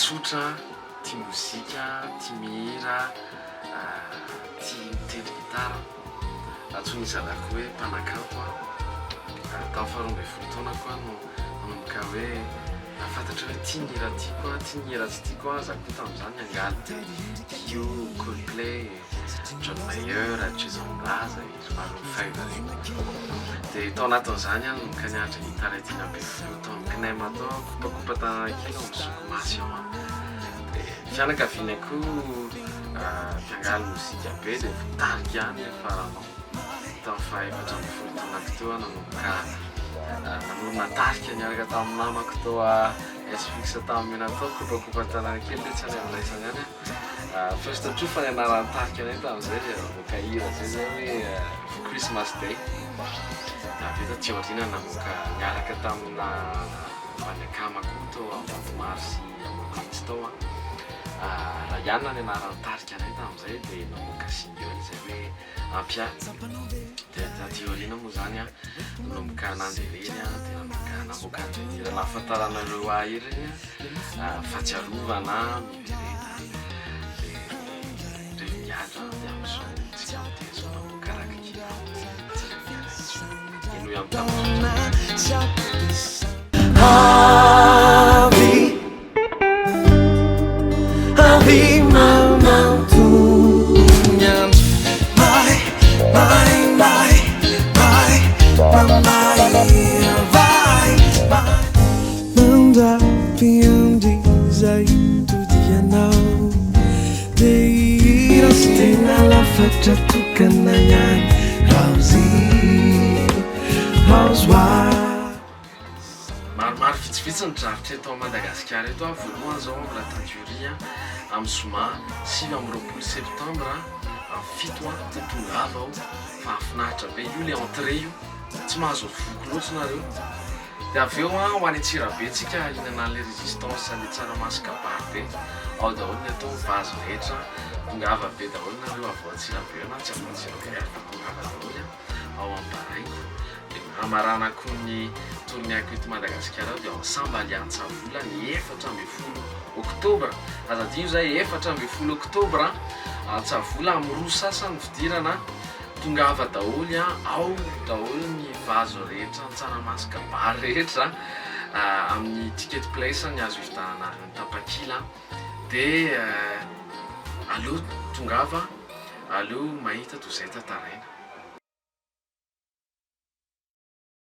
tsotra, tia mozika, tia mihira, tia mitendry gitara. Antsoina izalako hoe mpanakanto tao faharoa ambin'ny folo taona koa no nanomboka hoe nafantatra hoe tia mihira tiako tia mihira tsy tiako zako tamin'izany angaly Dio, Coldplay, John Mayer, Jason Mraz, maro faiva regny. Dia tao anatin'izany no kaniatra gitara ity ambin'ny folo taona kinay matao kopakopa tanana kely ao misoko masy ao. Dia fianakavianako mpiangaly mozika be dia votarika ihany rehefa ranao. Tamin'ny fahaefatra ambin'ny folo taonako teo nanomboka nanorina tarika niaraka tamin'ny namako tao SFX tamin'ny menatao kopakopa tanana kely dia tsy any amin'izany ihany. First of all fa nianarana tarika anay tamin'izay namoaka hira zay zay hoe Christmas Day. Aveta Johasina namoaka niaraka tamina manakamako tao Ampitan'ny sy amin'ireto tao. Rai'ian nianarana tarika anay tamin'izay dia namoaka single zay hoe ampitan'ny. Dia Johasina moa zany nanomboka nandeha ireny dia namoaka hira nahafantaranareo ahy ireny fahatsiarovana mifankafantatra. Revin-gadra dia amin'izao tsy amtezo namoaka rakikira ino maromaro vitsivitsy ny drafitra eto Madagasikara eto voalohany zao mbola tanjoria amin'ny zoma 9 septambra amin'ny 7 dia tongava ao fa Finaritra be io le entrée io tsy mahazo voky loatra nareo. Dia avy eo ho any Antsirabentsika inana le résistance le tsaramaso kabary be ao daholo ny atao vazo rehetra tongava be daholo nareo avy ao Antsirabe na tsy Antsirabe fa tongava daholo ao Ambaraingo. Hamaraparana ny tournéako eto Madagasikara dia ao Sambalia Antsahavola ny 14 oktobra. Aza dio zay 14 oktobra Antsahavola amin'ny roa sasany fidirana tongava daholo ao daholo ny vazo rehetra ny tsaramaso kabary rehetra amin'ny Ticketplace ny azo hivitananareo ny tapakila. Dia aleo tongava aleo mahita toy izay tantaraina.